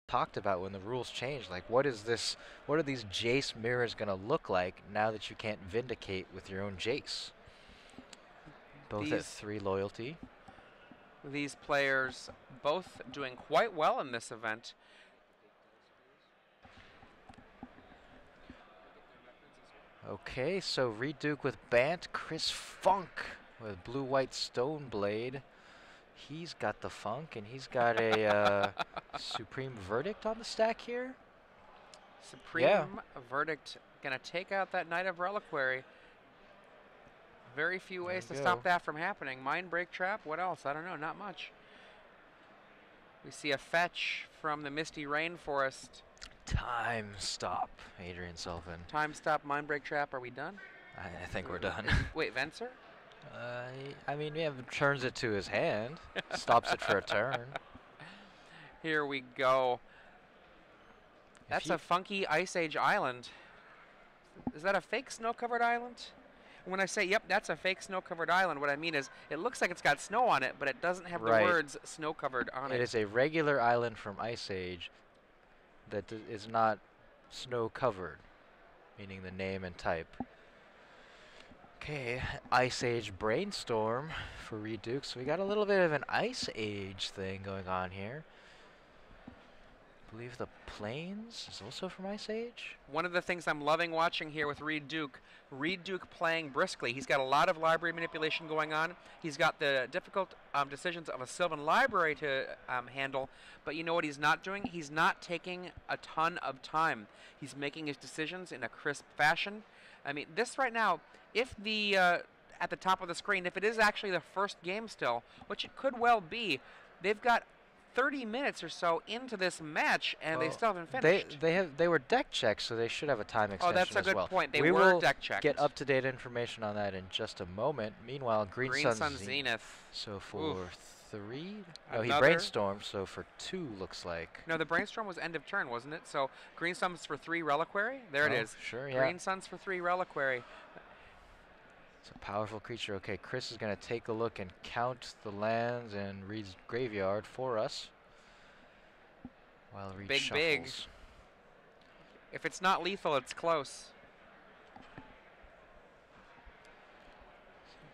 talked about when the rules changed. Like, what is this? What are these Jace mirrors gonna look like now that you can't vindicate with your own Jace? Both at 3 loyalty. These players both doing quite well in this event. Okay, so Reid Duke with Bant, Chris Funk with blue-white Stoneblade. He's got the funk, and he's got a Supreme Verdict on the stack here. Supreme Verdict gonna take out that Knight of Reliquary. Very few ways to stop that from happening. Mind Break Trap, what else? I don't know, not much. We see a fetch from the Misty Rainforest. Time stop, Adrian Sullivan. Time stop, Mind Break Trap, are we done? I think we're done. Wait, Venser? I mean, yeah, turns it to his hand, stops it for a turn. Here we go. That's a funky Ice Age island. Is that a fake snow-covered island? When I say, yep, that's a fake snow-covered island, what I mean is it looks like it's got snow on it, but it doesn't have the words snow-covered on it. It is a regular island from Ice Age that is not snow-covered, meaning the name and type. Okay, Ice Age Brainstorm for Reid Duke. So we got a little bit of an Ice Age thing going on here. I believe the Plains is also from Ice Age. One of the things I'm loving watching here with Reid Duke playing briskly. He's got a lot of library manipulation going on. He's got the difficult decisions of a Sylvan library to handle, but you know what he's not doing? He's not taking a ton of time. He's making his decisions in a crisp fashion. I mean, this right now, if the, at the top of the screen, if it is actually the first game still, which it could well be, they've got 30 minutes or so into this match, and they still haven't finished. They were deck checked, so they should have a time extension. Oh, that's a good point. They we were will deck checked. Get up-to-date information on that in just a moment. Meanwhile, Green Sun Zenith. So for 3, no, he brainstormed. So for 2, looks like. No, the brainstorm was end of turn, wasn't it? So Green Sun's for 3 Reliquary. There it is. Sure, yeah. Green Sun's for 3 Reliquary. It's a powerful creature. Okay, Chris is going to take a look and count the lands in Reid's graveyard for us. While Reid shuffles. Big. If it's not lethal, it's close.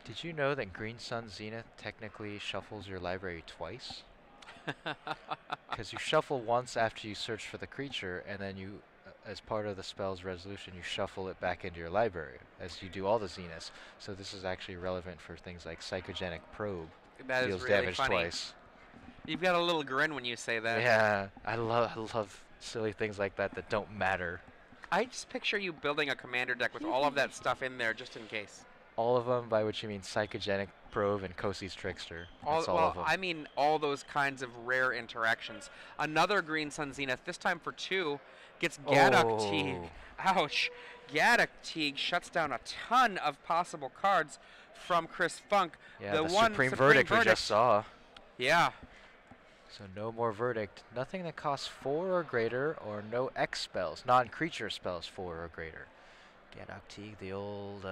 Did you know that Green Sun Zenith technically shuffles your library twice? Because you shuffle once after you search for the creature, and then you, as part of the spell's resolution, you shuffle it back into your library, as you do all the Zeniths. So this is actually relevant for things like Psychogenic Probe. That deals is really damage funny. Twice. You've got a little grin when you say that. Yeah, I love silly things like that that don't matter. I just picture you building a commander deck with all of that stuff in there just in case. All of them, by which you mean Psychogenic Probe and Kosi's Trickster. All of them. I mean all those kinds of rare interactions. Another Green Sun Zenith, this time for 2, gets Gaddock Teague. Ouch. Gaddock Teague shuts down a ton of possible cards from Chris Funk. Yeah, the Supreme Verdict we just saw. Yeah. So no more Verdict. Nothing that costs 4 or greater, or no X spells, non-creature spells 4 or greater. Gaddock Teague, the old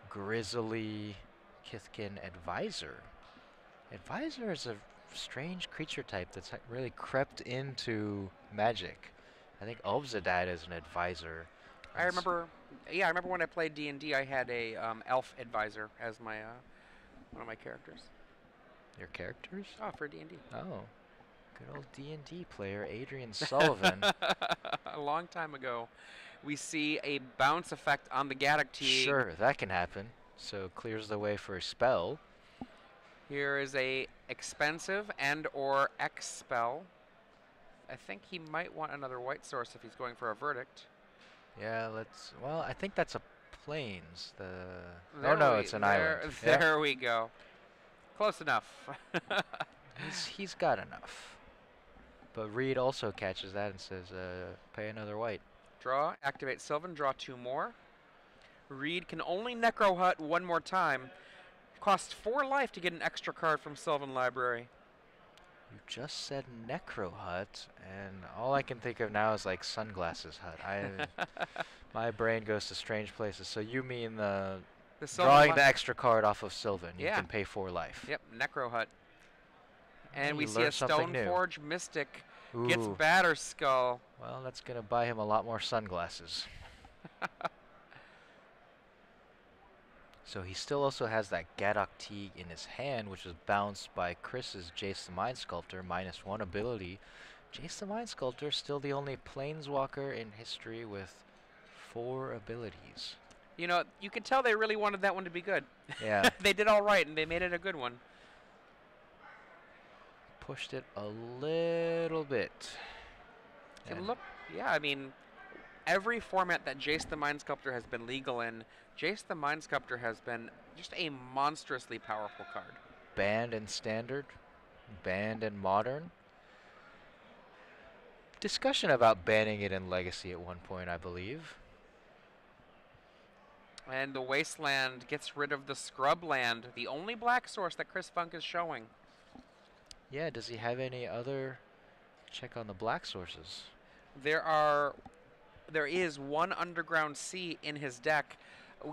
Grizzly Kithkin Advisor. Advisor is a strange creature type that's really crept into Magic. I think Ulfzadad is an advisor. I remember when I played D&D, I had a elf advisor as my one of my characters. Your characters? Oh, for D&D. Oh, good old D&D player Adrian Sullivan. A long time ago. We see a bounce effect on the Gaddock Teague. Sure, that can happen. So clears the way for a spell. Here is a expensive and or X spell. I think he might want another white source if he's going for a Verdict. Yeah, well, I think that's a Plains. It's an island. There we go. Close enough. he's got enough. But Reid also catches that and says, pay another white. Draw, activate Sylvan, draw 2 more. Reid can only Necro Hut 1 more time. Costs 4 life to get an extra card from Sylvan Library. You just said Necro Hut, and all I can think of now is like Sunglasses Hut. My brain goes to strange places. So you mean drawing the extra card off of Sylvan. You can pay 4 life. Yep, Necro Hut. And we see a Stoneforge Mystic Gets Ooh. batter skull. Well, that's going to buy him a lot more sunglasses. So he still also has that Gadok Teague in his hand, which was bounced by Chris's Jace the Mind Sculptor, -1 ability. Jace the Mind Sculptor still the only Planeswalker in history with 4 abilities. You know, you could tell they really wanted that one to be good. Yeah. They did all right, and they made it a good one. Pushed it a little bit. And look, yeah, I mean, every format that Jace the Mind Sculptor has been legal in, Jace the Mind Sculptor has been just a monstrously powerful card. Banned in Standard, banned in Modern. Discussion about banning it in Legacy at one point, I believe. And the Wasteland gets rid of the Scrubland, the only black source that Chris Funk is showing. Yeah, does he have any other? Check on the black sources. There is one Underground Sea in his deck.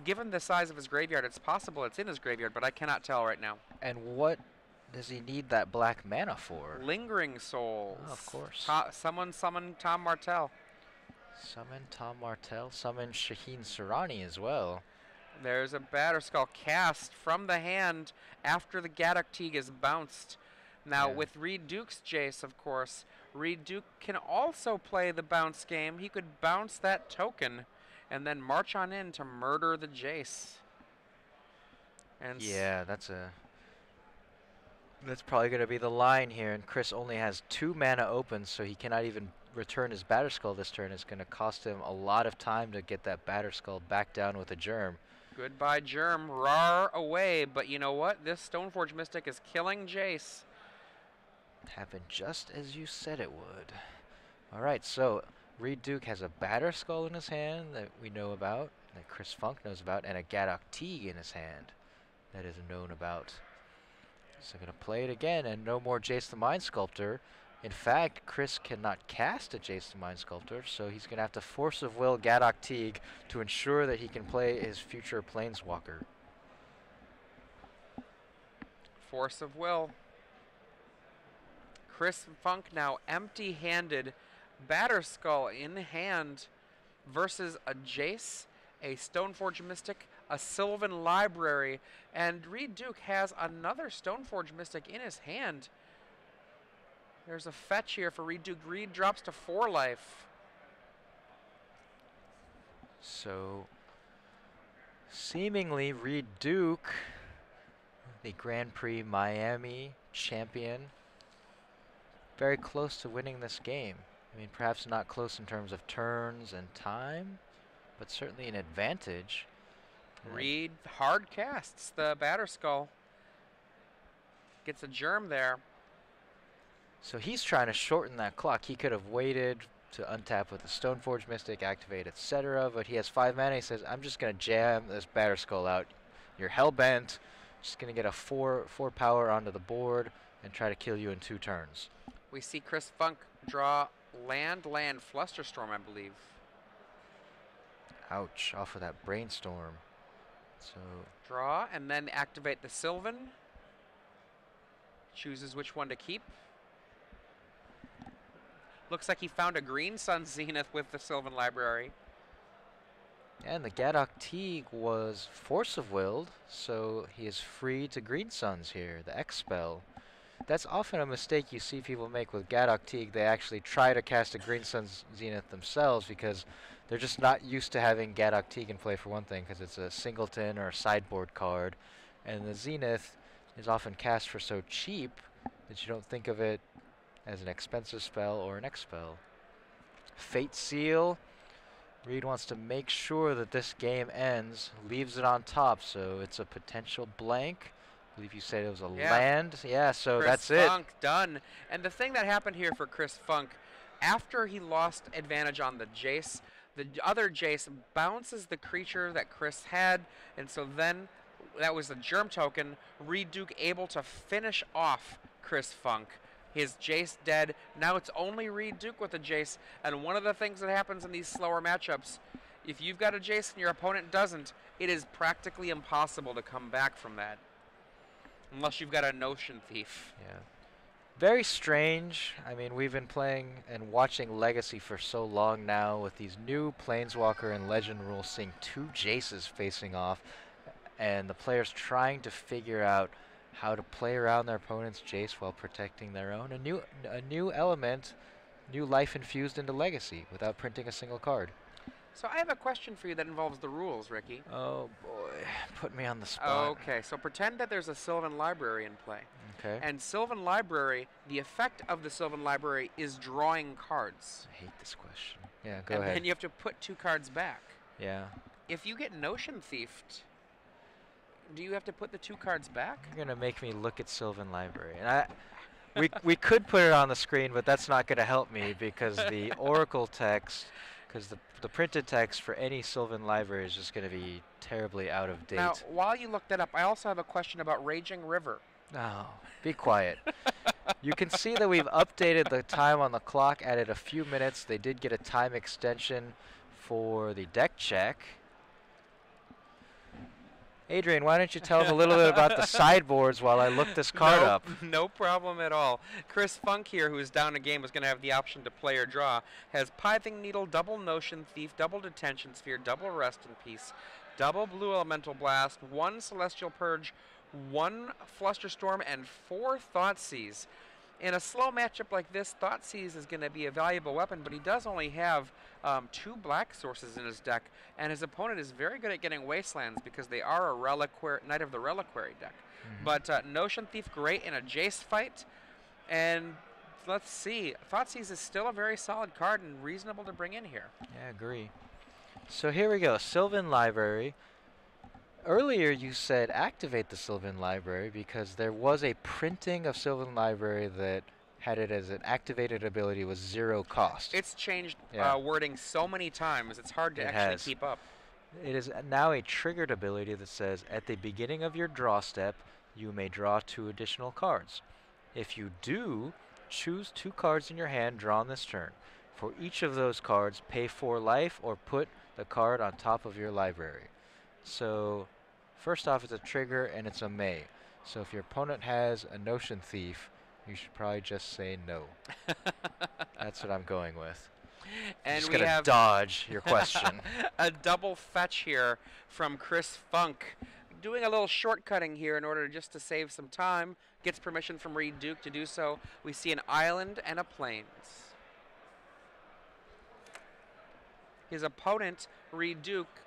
Given the size of his graveyard, it's possible it's in his graveyard, but I cannot tell right now. And what does he need that black mana for? Lingering Souls. Oh, of course. Someone summon Tom Martell. Summon Tom Martell. Summon Shaheen Surani as well. There's a Batterskull cast from the hand after the Gadok Teague is bounced. Now, with Reid Duke's Jace, of course, Reid Duke can also play the bounce game. He could bounce that token and then march on in to murder the Jace. And yeah, that's probably going to be the line here. And Chris only has 2 mana open, so he cannot even return his Batterskull this turn. It's going to cost him a lot of time to get that Batterskull back down with a Germ. Goodbye, Germ. Rar away. But you know what? This Stoneforge Mystic is killing Jace. Happened just as you said it would. All right, so Reid Duke has a Batterskull in his hand that we know about, that Chris Funk knows about, and a Gadok Teague in his hand that is known about. So going to play it again, and no more Jace the Mind Sculptor. In fact, Chris cannot cast a Jace the Mind Sculptor, so he's going to have to force of will Gadok Teague to ensure that he can play his future Planeswalker. Force of will. Chris Funk now empty-handed, Batterskull in hand versus a Jace, a Stoneforge Mystic, a Sylvan Library, and Reid Duke has another Stoneforge Mystic in his hand. There's a fetch here for Reid Duke. Reid drops to 4 life. So, seemingly Reid Duke, the Grand Prix Miami champion, very close to winning this game. I mean, perhaps not close in terms of turns and time, but certainly an advantage. Reid hard casts the Batterskull. Gets a Germ there. So he's trying to shorten that clock. He could have waited to untap with the Stoneforge Mystic, activate, etc., but he has 5 mana. He says, I'm just going to jam this Batterskull out. You're hell-bent. Just going to get a 4 power onto the board and try to kill you in 2 turns. We see Chris Funk draw land, Flusterstorm, I believe. Ouch, off of that Brainstorm. So draw, and then activate the Sylvan. Chooses which one to keep. Looks like he found a Green Sun Zenith with the Sylvan Library. And the Gadok Teague was Force of Willed, so he is free to Green Suns here, the X spell. That's often a mistake you see people make with Gadok Teague. They actually try to cast a Green Sun's Zenith themselves because they're just not used to having Gadok Teague in play, for one thing, because it's a singleton or a sideboard card. And the Zenith is often cast for so cheap that you don't think of it as an expensive spell or an X spell. Fate Seal. Reid wants to make sure that this game ends, leaves it on top, so it's a potential blank. I believe you said it was a land. Yeah, so that's it. Chris Funk done. And the thing that happened here for Chris Funk, after he lost advantage on the Jace, the other Jace bounces the creature that Chris had, and so then that was the Germ token. Reid Duke able to finish off Chris Funk. His Jace dead. Now it's only Reid Duke with a Jace, and one of the things that happens in these slower matchups, if you've got a Jace and your opponent doesn't, it is practically impossible to come back from that. Unless you've got a Notion Thief. Yeah. Very strange. I mean, we've been playing and watching Legacy for so long now with these new Planeswalker and Legend rules, seeing two Jaces facing off, and the players trying to figure out how to play around their opponent's Jace while protecting their own. A new element, new life infused into Legacy without printing a single card. So I have a question for you that involves the rules, Ricky. Oh boy, put me on the spot. Okay, so pretend that there's a Sylvan Library in play. Okay. And Sylvan Library, the effect of the Sylvan Library is drawing cards. I hate this question. Yeah, go and ahead. then you have to put 2 cards back. Yeah. If you get Notion Thiefed, do you have to put the 2 cards back? You're gonna make me look at Sylvan Library, and we could put it on the screen, but that's not gonna help me because the Oracle text, because the printed text for any Sylvan Library is just gonna be terribly out of date. Now, while you look that up, I also have a question about Raging River. Oh, be quiet. You can see that we've updated the time on the clock, added a few minutes. They did get a time extension for the deck check. Adrian, why don't you tell them a little bit about the sideboards while I look this card up? No problem at all. Chris Funk here, who's down a game, was going to have the option to play or draw, has Pithing Needle, double Notion Thief, double Detention Sphere, double Rest in Peace, double Blue Elemental Blast, 1 Celestial Purge, 1 Flusterstorm, and 4 Thoughtseize. In a slow matchup like this, Thoughtseize is going to be a valuable weapon, but he does only have 2 black sources in his deck, and his opponent is very good at getting Wastelands because they are a Knight of the Reliquary deck. But Notion Thief, great in a Jace fight, and let's see. Thoughtseize is still a very solid card and reasonable to bring in here. Yeah, I agree. So here we go, Sylvan Library. Earlier you said activate the Sylvan Library because there was a printing of Sylvan Library that had it as an activated ability with 0 cost. It's changed Yeah. wording so many times, it's hard to It actually has. keep up. It is now a triggered ability that says at the beginning of your draw step, you may draw 2 additional cards. If you do, choose 2 cards in your hand drawn this turn. For each of those cards, pay 4 life or put the card on top of your library. So first off, it's a trigger and it's a may. So if your opponent has a Notion Thief, you should probably just say no. That's what I'm going with. And just we gonna have dodge your question. a double fetch here from Chris Funk. Doing a little shortcutting here in order just to save some time. Gets permission from Reid Duke to do so. We see an island and a plains. His opponent, Reid Duke,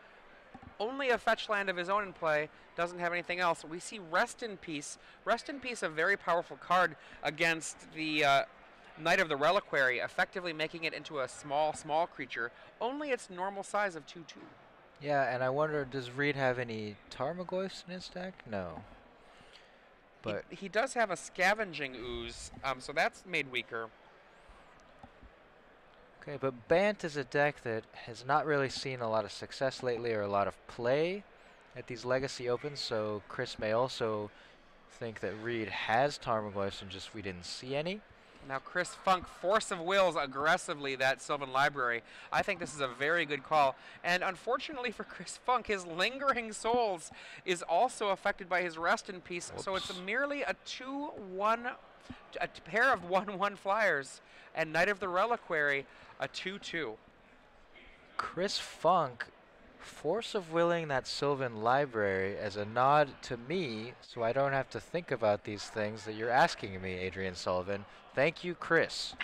only a fetch land of his own in play, doesn't have anything else. We see Rest in Peace. Rest in Peace, a very powerful card against the Knight of the Reliquary, effectively making it into a small creature, only its normal size of 2/2. Yeah, and I wonder, does Reid have any Tarmogoyfs in his deck? No. But He does have a Scavenging Ooze, so that's made weaker. okay, but Bant is a deck that has not really seen a lot of success lately or a lot of play at these Legacy Opens, so Chris may also think that Reid has Tarmogoyfs and just we didn't see any. Now Chris Funk, Force of Wills aggressively that Sylvan Library. I think this is a very good call. And unfortunately for Chris Funk, his Lingering Souls is also affected by his Rest in Peace. So it's merely a 2/1, a pair of 1/1 flyers. And Knight of the Reliquary, a 2/2. Chris Funk, Force of Willing that Sylvan Library as a nod to me so I don't have to think about these things that you're asking me, Adrian Sullivan. Thank you, Chris.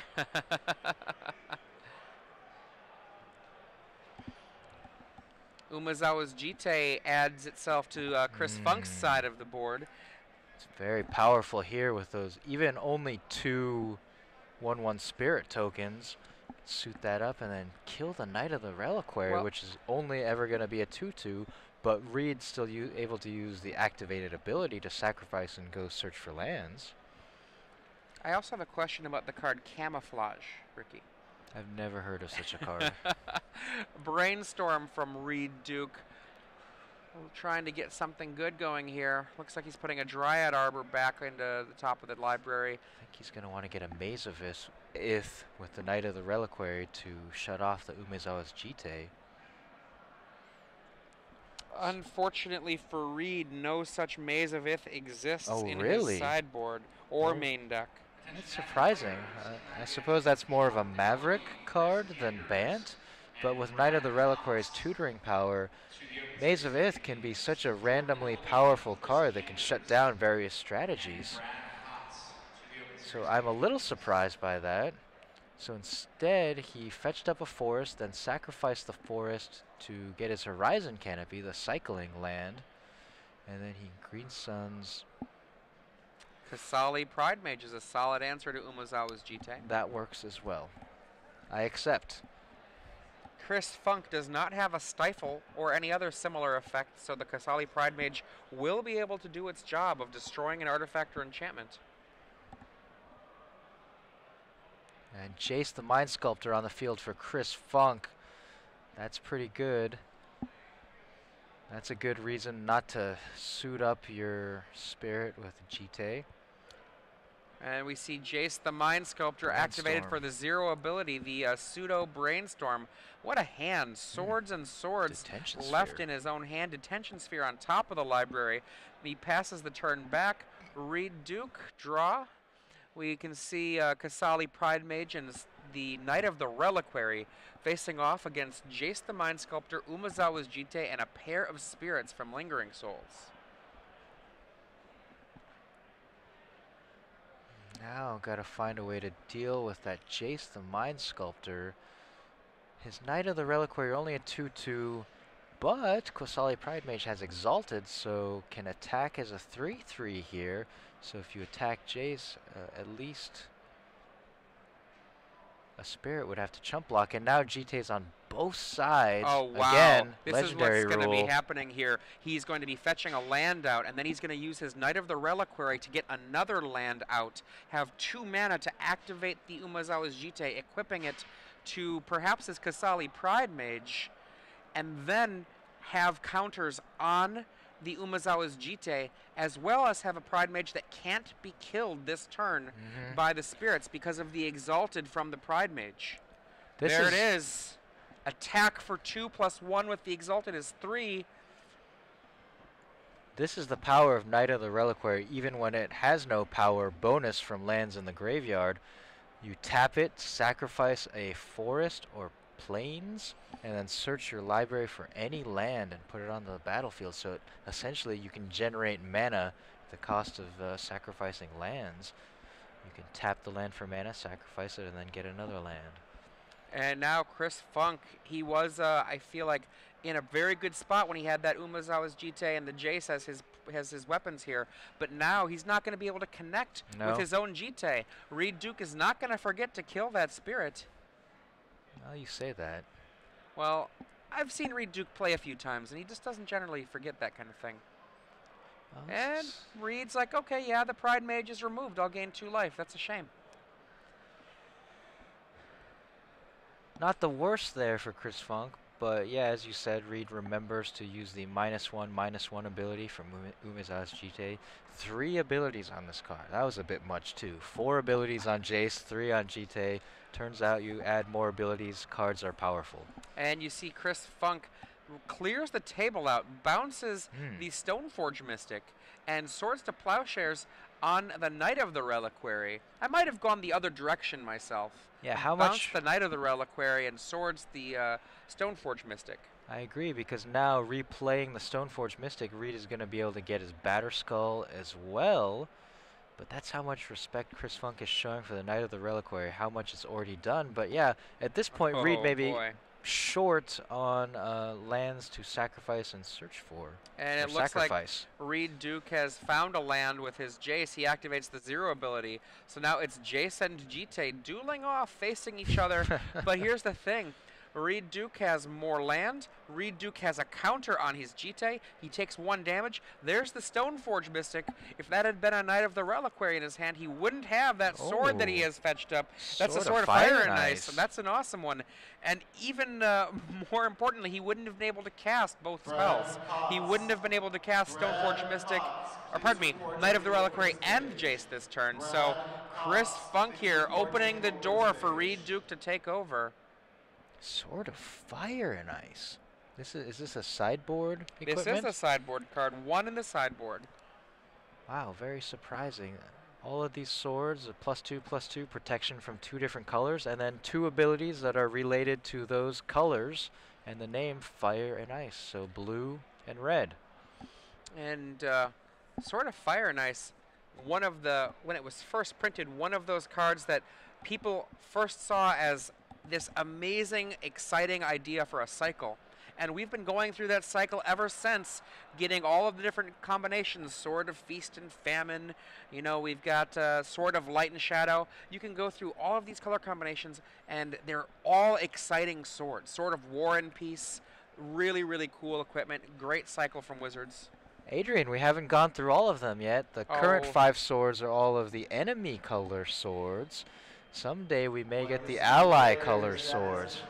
Umezawa's Jite adds itself to Chris Funk's side of the board. It's very powerful here with those, even only 2 1/1 Spirit tokens. Suit that up and then kill the Knight of the Reliquary, which is only ever going to be a 2/2, but Reid's still able to use the activated ability to sacrifice and go search for lands. I also have a question about the card Camouflage, Ricky. I've never heard of such a card. Brainstorm from Reid Duke. Trying to get something good going here. Looks like he's putting a Dryad Arbor back into the top of the library. I think he's going to want to get a Maze of Ith with the Knight of the Reliquary to shut off the Umezawa's Jite. Unfortunately for Reid, no such Maze of Ith exists in really? his sideboard or main deck. That's surprising. I suppose that's more of a Maverick card than Bant, but with Knight of the Reliquary's tutoring power, Maze of Ith can be such a randomly powerful card that can shut down various strategies. So I'm a little surprised by that. So instead, he fetched up a forest, then sacrificed the forest to get his Horizon Canopy, the cycling land, and then he Green Suns. Kasali Pride Mage is a solid answer to Umezawa's Jite. That works as well. I accept. Chris Funk does not have a Stifle or any other similar effect, so the Kasali Pride Mage will be able to do its job of destroying an artifact or enchantment. And Jace the Mind Sculptor on the field for Chris Funk. That's pretty good. That's a good reason not to suit up your spirit with Jite. And we see Jace the Mind Sculptor activated for the 0 ability, the Pseudo Brainstorm. What a hand. Swords and swords left in his own hand. Detention Sphere on top of the library. He passes the turn back. Reid Duke, draw. We can see Kasali Pride Mage and the Knight of the Reliquary facing off against Jace the Mind Sculptor, Umezawa's Jite, and a pair of spirits from Lingering Souls. Now gotta find a way to deal with that Jace the Mind Sculptor. His Knight of the Reliquary only a 2/2, but Kasali Pride Mage has Exalted, so can attack as a 3/3 here. So if you attack Jace, at least a spirit would have to chump block, and now Jite's on both sides. Oh, wow. Again, this legendary is what's going to rule. be happening here. He's going to be fetching a land out, and then he's going to use his Knight of the Reliquary to get another land out, have 2 mana to activate the Umezawa's Jite, equipping it to perhaps his Kasali Pride Mage, and then have counters on the Umezawa's Jite, as well as have a Pride Mage that can't be killed this turn by the spirits because of the Exalted from the Pride Mage. There it is. Attack for 2+1 with the Exalted is 3. This is the power of Knight of the Reliquary, even when it has no power bonus from lands in the graveyard. You tap it, sacrifice a forest or plains, and then search your library for any land and put it on the battlefield. So essentially you can generate mana at the cost of sacrificing lands. You can tap the land for mana, sacrifice it, and then get another land. And now Chris Funk, he was, I feel like, in a very good spot when he had that Umezawa's Jite and the Jace as his weapons here. But now he's not going to be able to connect with his own Jite. Reid Duke is not going to forget to kill that spirit. Well, you say that. Well, I've seen Reid Duke play a few times, and he just doesn't generally forget that kind of thing. Well, and Reid's like, okay, yeah, the Pride Mage is removed. I'll gain 2 life. That's a shame. Not the worst there for Chris Funk, but yeah, as you said, Reid remembers to use the -1/-1 ability from Umezawa's Jite. 3 abilities on this card. That was a bit much too. 4 abilities on Jace, 3 on Jite. Turns out you add more abilities, cards are powerful. And you see Chris Funk clears the table out, bounces the Stoneforge Mystic, and Swords to Plowshares on the Knight of the Reliquary. I might have gone the other direction myself. Yeah, how Bounce much? the Knight of the Reliquary and Swords the Stoneforge Mystic. I agree, because now replaying the Stoneforge Mystic, Reid is going to be able to get his Batterskull as well. But that's how much respect Chris Funk is showing for the Knight of the Reliquary, how much it's already done. But yeah, at this point, Reid may be short on lands to sacrifice and search for. And it looks like Reid Duke has found a land with his Jace. He activates the 0 ability. So now it's Jace and Jite dueling off, facing each other. But here's the thing. Reid Duke has more land. Reid Duke has a counter on his Jite. He takes 1 damage. There's the Stoneforge Mystic. If that had been a Knight of the Reliquary in his hand, he wouldn't have that sword that he has fetched up. That's a Sword of Fire and Ice. That's an awesome one. And even more importantly, he wouldn't have been able to cast both spells. He wouldn't have been able to cast Stoneforge Mystic, or pardon me, Knight of the Reliquary and Jace this turn. So Chris Funk here opening the door for Reid Duke to take over. Sword of Fire and Ice. Is this a sideboard equipment? This is a sideboard card. 1 in the sideboard. Wow, very surprising. all of these swords, +2/+2 protection from 2 different colors, and then 2 abilities that are related to those colors, and the name Fire and Ice, so blue and red. And Sword of Fire and Ice, when it was first printed, one of those cards that people first saw as this amazing, exciting idea for a cycle. And we've been going through that cycle ever since, getting all of the different combinations. Sword of Feast and Famine. You know, we've got Sword of Light and Shadow. You can go through all of these color combinations, and they're all exciting swords. Sword of War and Peace. Really, really cool equipment. Great cycle from Wizards. Adrian, we haven't gone through all of them yet. The current 5 swords are all of the enemy color swords. Someday we may get the ally color swords.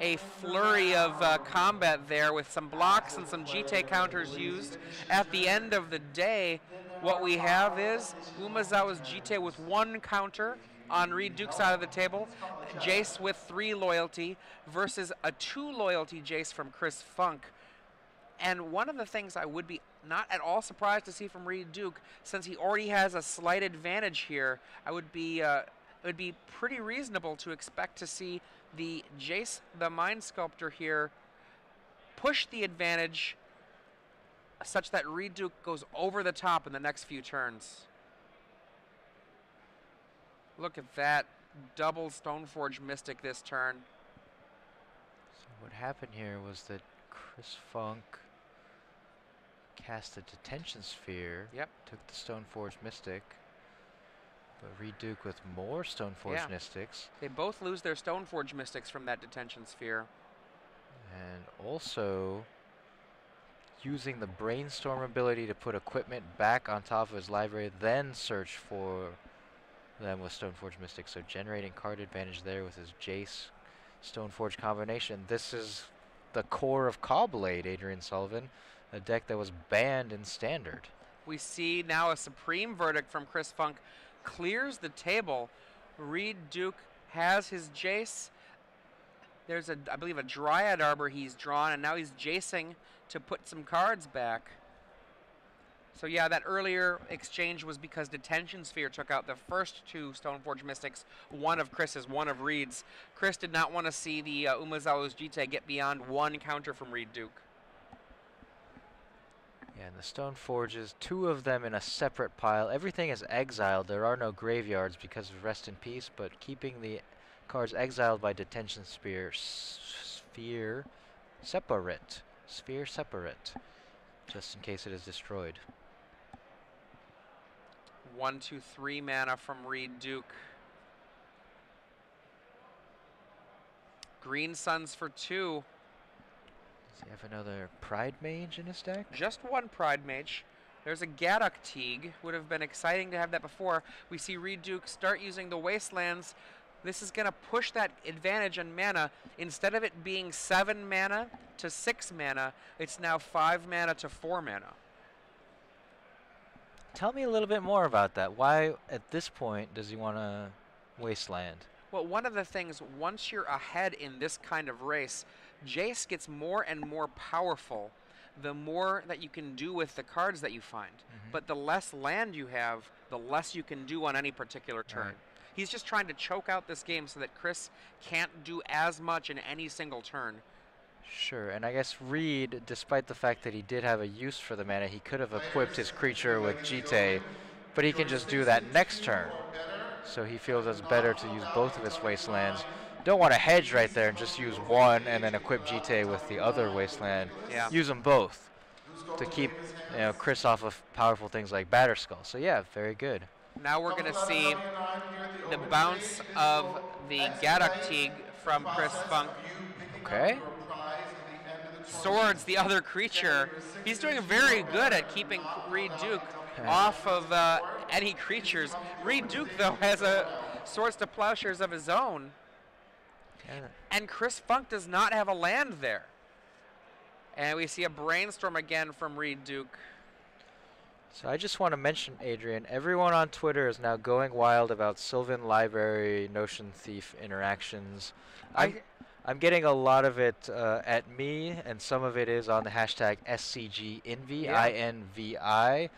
A flurry of combat there with some blocks and some GT counters used. At the end of the day, what we have is Umezawa's GT with 1 counter on Reid Duke's side of the table, Jace with 3 loyalty versus a 2 loyalty Jace from Chris Funk. And one of the things I would be not at all surprised to see from Reid Duke, since he already has a slight advantage here, it would be pretty reasonable to expect to see the Jace the Mind Sculptor here push the advantage such that Reid Duke goes over the top in the next few turns. Look at that double Stoneforge Mystic this turn. So what happened here was that Chris Funk cast a Detention Sphere, took the Stoneforge Mystic, but Reid Duke with more Stoneforge Mystics. They both lose their Stoneforge Mystics from that Detention Sphere. And also using the Brainstorm ability to put equipment back on top of his library, then search for them with Stoneforge Mystics. So generating card advantage there with his Jace Stoneforge combination. This is the core of Caw-Blade, Adrian Sullivan, a deck that was banned in Standard. We see now a supreme verdict from Chris Funk. Clears the table. Reid Duke has his Jace. There's I believe a Dryad Arbor he's drawn, and now he's Jacing to put some cards back. So yeah, that earlier exchange was because Detention Sphere took out the first 2 Stoneforge Mystics, one of Chris's, one of Reid's. Chris did not want to see the Umezawa's GT get beyond 1 counter from Reid Duke. Yeah, and the Stoneforges, 2 of them in a separate pile. Everything is exiled. There are no graveyards because of Rest in Peace, but keeping the cards exiled by Detention Sphere separate, just in case it is destroyed. 1, 2, 3 mana from Reid Duke. Green Suns for 2. Does he have another Pride Mage in his deck? Just 1 Pride Mage. There's a Gaddock Teague. Would have been exciting to have that before. We see Reid Duke start using the Wastelands. This is going to push that advantage on mana. Instead of it being 7 mana to 6 mana, it's now 5 mana to 4 mana. Tell me a little bit more about that. Why, at this point, does he want to Wasteland? Well, one of the things, once you're ahead in this kind of race, Jace gets more and more powerful the more that you can do with the cards that you find. But the less land you have, the less you can do on any particular turn. Right. He's just trying to choke out this game so that Chris can't do as much in any single turn. Sure, and I guess Reid, despite the fact that he did have a use for the mana, he could have equipped his creature with GT, but he can just do that next turn. So he feels it's better to use both of his Wastelands. Don't want to hedge right there and just use 1 and then equip GT with the other Wasteland. Yeah. Use them both to keep Chris off of powerful things like Batterskull. So yeah, very good. Now we're going to see the bounce of the Gaddock Teague from Chris Funk. Okay. Swords, the other creature. He's doing very good at keeping Reid Duke off of any creatures. Reid Duke, though, has a Swords to Plowshares of his own. And Chris Funk does not have a land there. And we see a Brainstorm again from Reid Duke. So I just want to mention, Adrian, everyone on Twitter is now going wild about Sylvan Library Notion Thief interactions. I'm getting a lot of it at me, and some of it is on the hashtag SCGINVI, INVI.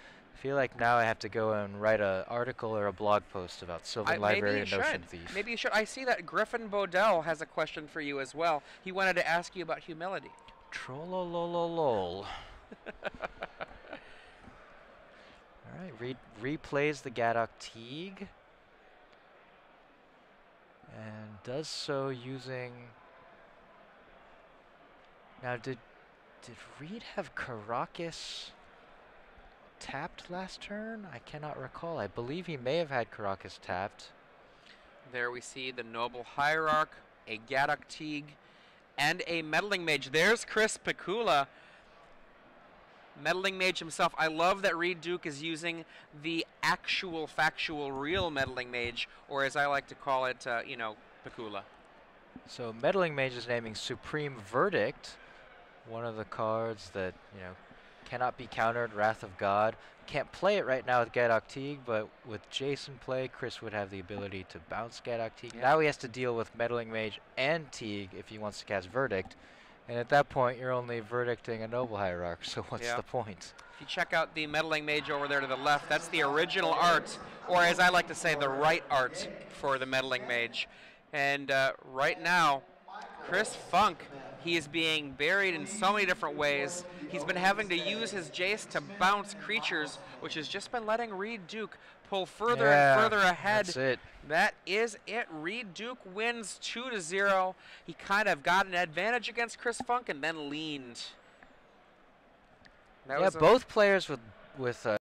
feel like now I have to go and write an article or a blog post about Sylvan Library and Notion Thief. Maybe you should. I see that Griffin Bodell has a question for you as well. He wanted to ask you about humility. Trollolololol. All right, Reid replays the Gaddock Teague. And does so using... Now, did Reid have Caracas tapped last turn? I cannot recall. I believe he may have had Caracas tapped. There we see the Noble Hierarch, a Gaddock Teague, and a Meddling Mage. There's Chris Pikula, Meddling Mage himself. I love that Reid Duke is using the actual, factual, real Meddling Mage, or as I like to call it, you know, Pikula. So Meddling Mage is naming Supreme Verdict, one of the cards that, you know, cannot be countered, Wrath of God. Can't play it right now with Gaddock Teague, but with Jason play, Chris would have the ability to bounce Gaddock Teague. Yeah. Now he has to deal with Meddling Mage and Teague if he wants to cast Verdict. And at that point, you're only verdicting a Noble Hierarch, so what's the point? If you check out the Meddling Mage over there to the left, that's the original art, or as I like to say, the right art for the Meddling Mage. And right now, Chris Funk, he is being buried in so many different ways. He's been having to use his Jace to bounce creatures, which has just been letting Reid Duke pull further and further ahead. That's it. That is it. Reid Duke wins 2-0. He kind of got an advantage against Chris Funk and then leaned. Yeah, both players with